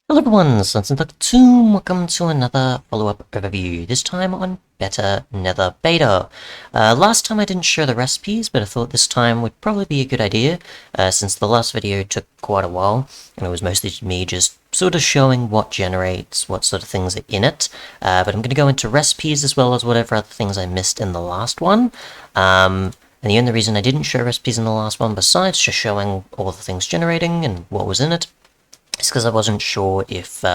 Hello everyone, Sons and Cocoon. Welcome to another follow-up overview, this time on Better Nether Beta. Last time I didn't show the recipes, but I thought this time would probably be a good idea, since the last video took quite a while, and it was mostly me just sort of showing what generates, what sort of things are in it. But I'm going to go into recipes as well as whatever other things I missed in the last one. And the only reason I didn't show recipes in the last one, besides just showing all the things generating and what was in it, it's because I wasn't sure if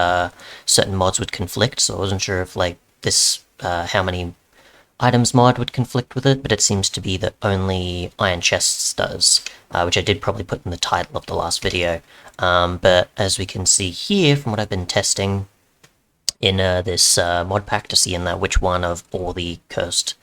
certain mods would conflict, so I wasn't sure if, like, this, how many items mod would conflict with it, but it seems to be that only Iron Chests does, which I did probably put in the title of the last video. But as we can see here, from what I've been testing in this mod pack to see in there which one of all the cursed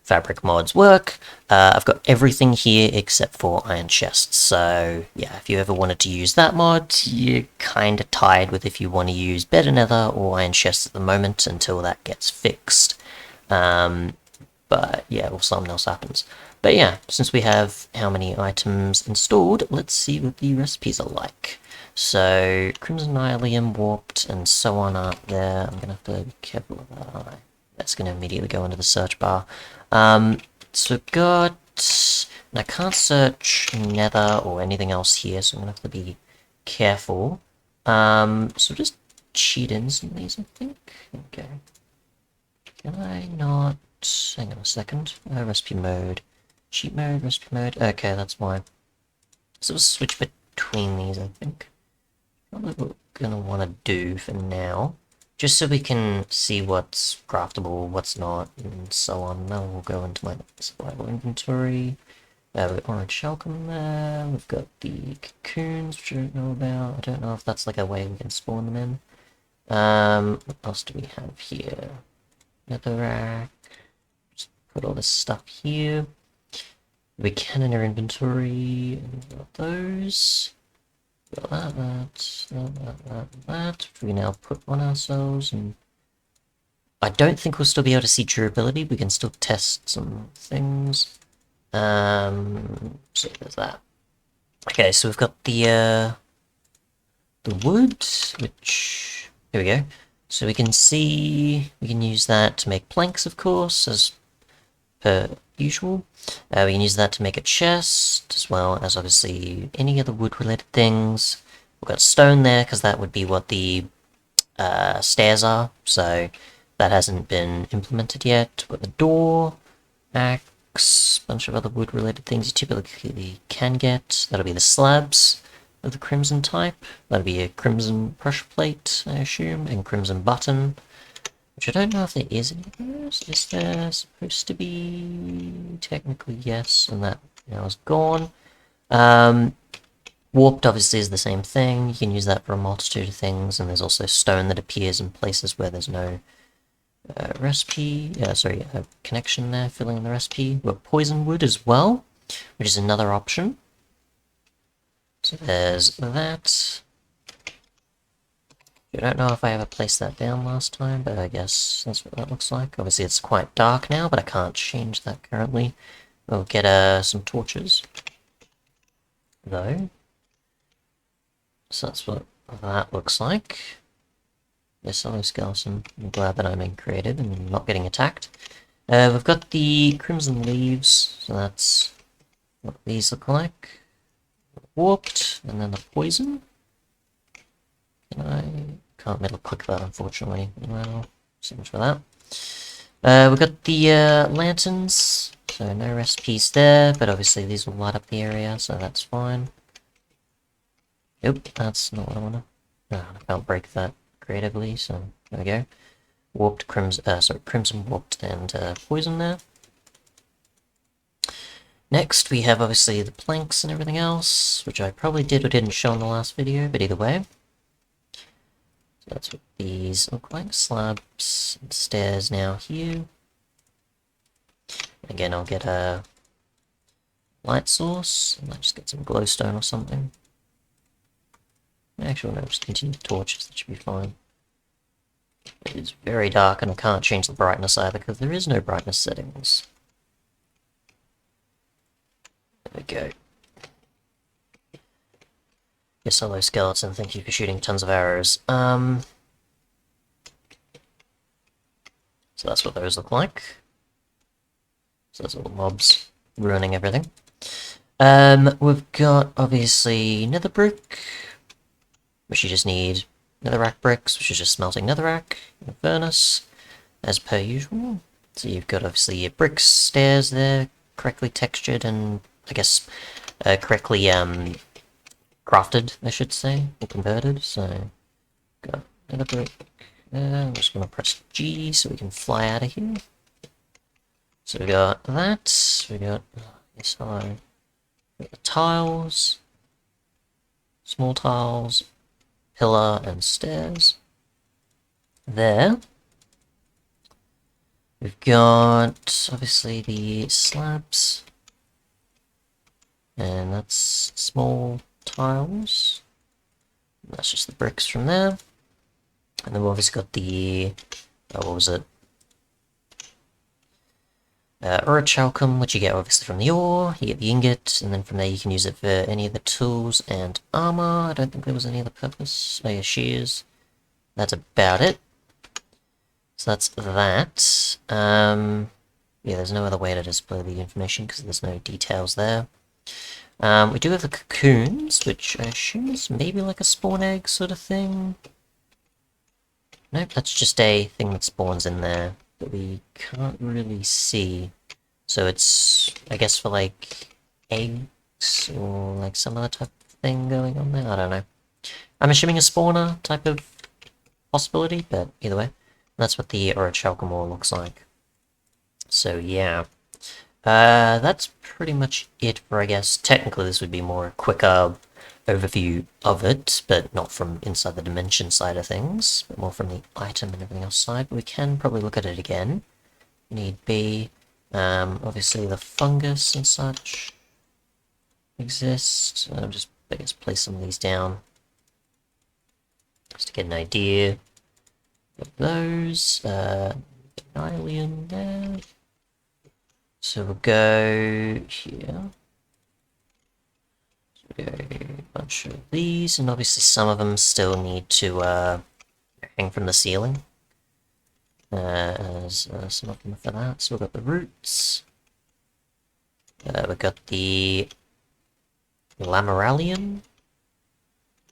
fabric mods work. I've got everything here except for Iron Chests, so yeah, if you ever wanted to use that mod, you're kinda tied with if you want to use Better Nether or Iron Chests at the moment until that gets fixed. But yeah, or something else happens. But yeah, since we have how many items installed, let's see what the recipes are like. So, Crimson Nylium, Warped, and so on up there. I'm gonna have to be careful of that. That's gonna immediately go into the search bar. So we've got... and I can't search Nether or anything else here, so I'm gonna have to be careful. So just cheat in some of these, I think. Okay. Can I not... hang on a second. Recipe mode. Cheat mode, recipe mode. Okay, that's why. So we'll switch between these, I think. Probably what we're gonna want to do for now. Just so we can see what's craftable, what's not, and so on. Now we'll go into my survival inventory. We've got Orichalcum there. We've got the cocoons, which I don't know about. I don't know if that's like a way we can spawn them in. What else do we have here? Netherrack. Just put all this stuff here. We can in our inventory, and we've got those. Got that. We now put on ourselves, and I don't think we'll still be able to see durability. We can still test some things. So there's that. Okay, so we've got the wood, which here we go. So we can see we can use that to make planks, of course, as per usual. We can use that to make a chest, as well as obviously any other wood-related things. We've got stone there, because that would be what the stairs are, so that hasn't been implemented yet. We've got the door, axe, bunch of other wood-related things you typically can get. That'll be the slabs of the crimson type. That'll be a crimson pressure plate, I assume, and crimson button. Which I don't know if there is any of those. Is there supposed to be? Technically, yes, and that now is gone. Warped obviously is the same thing. You can use that for a multitude of things, and there's also stone that appears in places where there's no connection there, filling in the recipe. We've got poison wood as well, which is another option. So there's that. I don't know if I ever placed that down last time, but I guess that's what that looks like. Obviously it's quite dark now, but I can't change that currently. We'll get some torches, though. So that's what that looks like. Yes, hello skeleton. I'm glad that I'm in creative and not getting attacked. We've got the crimson leaves, so that's what these look like. Warped, and then the poison. I can't middle click that, unfortunately. Well, so much for that. We've got the lanterns, so no recipes there, but obviously these will light up the area, so that's fine. Nope, that's not what I want to... No, I can't break that creatively, so there we go. Warped crimson warped and poison there. Next, we have obviously the planks and everything else, which I probably did or didn't show in the last video, but either way. That's what these look like, slabs and stairs now here. Again, I'll get a light source, and I'll just get some glowstone or something. Actually, no, just continue the torches, that should be fine. It is very dark, and I can't change the brightness either, because there is no brightness settings. There we go. Yes, hello skeleton, thank you for shooting tons of arrows. So that's what those look like. So that's all the mobs ruining everything. We've got, obviously, Nether Brick, which you just need Netherrack bricks, which is just smelting Netherrack in a furnace, as per usual. So you've got, obviously, your brick stairs there, correctly textured and, I guess, correctly, crafted, I should say, or converted. So, got Nether Brick. I'm just gonna press G so we can fly out of here. So we got that, we got, yes, hello. We got the tiles, small tiles, pillar and stairs. There. We've got, obviously, the slabs. And that's small tiles. That's just the bricks from there. And then we've obviously got the, what was it? Orichalcum, which you get obviously from the ore, you get the ingot, and then from there you can use it for any of the tools and armour. I don't think there was any other purpose. Oh yeah, shears. That's about it. So that's that. Yeah, there's no other way to display the information because there's no details there. We do have the cocoons, which I assume is maybe like a spawn egg sort of thing. Nope, that's just a thing that spawns in there that we can't really see. So it's, I guess, for like eggs or like some other type of thing going on there. I don't know. I'm assuming a spawner type of possibility, but either way, that's what the Orichalcum ore looks like. So yeah, that's pretty much it for, I guess. Technically, this would be more a quicker overview of it, but not from inside the dimension side of things, but more from the item and everything else side. But we can probably look at it again. Need be. Obviously the fungus and such exist. I'll just, I guess, place some of these down just to get an idea of those. Nylium there. So we'll go here. So we'll go a bunch of these, and obviously some of them still need to hang from the ceiling. As some of them for that. So we've got the roots. We've got the Lameralium,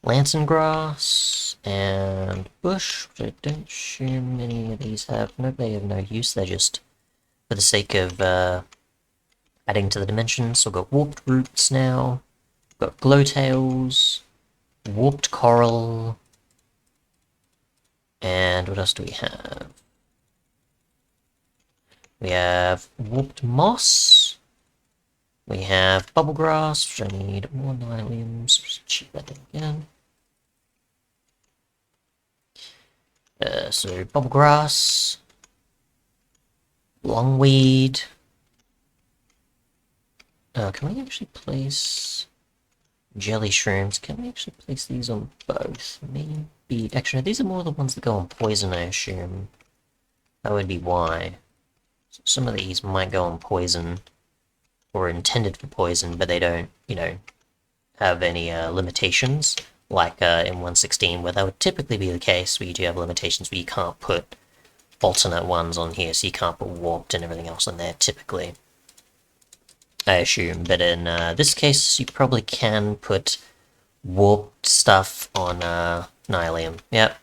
lantern grass, and bush, which I don't assume any of these have. No, they have no use. They're just for the sake of adding to the dimension. So we've got warped roots now. We've got glowtails, warped coral, and what else do we have? We have warped moss. We have bubble grass, which I need more nyliums. Just check that again. So bubble grass, longweed. Can we actually place jelly shrooms? Can we actually place these on both? Maybe. Actually, these are more the ones that go on poison, I assume. That would be why. Some of these might go on poison, or intended for poison, but they don't, you know, have any limitations, like in 1.16, where that would typically be the case, where you do have limitations where you can't put alternate ones on here, so you can't put warped and everything else on there, typically. I assume, but in this case, you probably can put warped stuff on Nylium. Yep.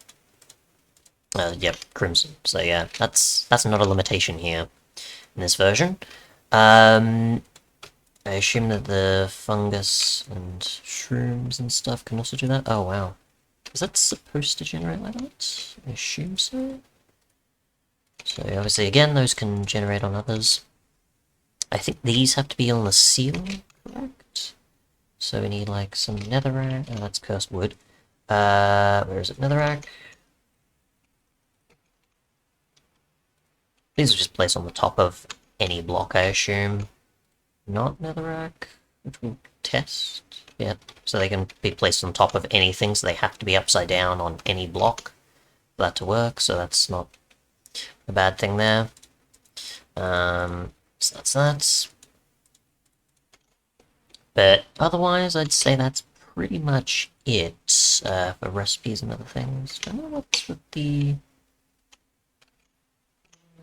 Yep, Crimson. So yeah, that's not a limitation here in this version. I assume that the fungus and shrooms and stuff can also do that. Oh wow, is that supposed to generate like that? I assume so. So obviously, again, those can generate on others. I think these have to be on the ceiling, correct? So we need like some netherrack. Oh, that's cursed wood. Where is it? Netherrack. These are just placed on the top of any block, I assume. Not netherrack, which we'll test. Yeah, so they can be placed on top of anything, so they have to be upside down on any block for that to work, so that's not a bad thing there. So that's that. But otherwise, I'd say that's pretty much it for recipes and other things. Don't know what's with the...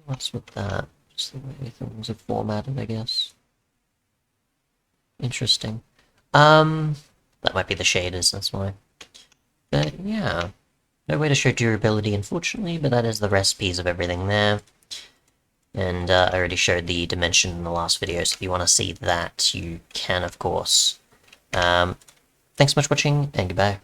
What's with that? Just the way things are formatted, I guess. Interesting. That might be the shaders, that's why. But yeah, no way to show durability, unfortunately, but that is the recipes of everything there. And I already showed the dimension in the last video, so if you want to see that, you can, of course. Thanks so much for watching, and goodbye.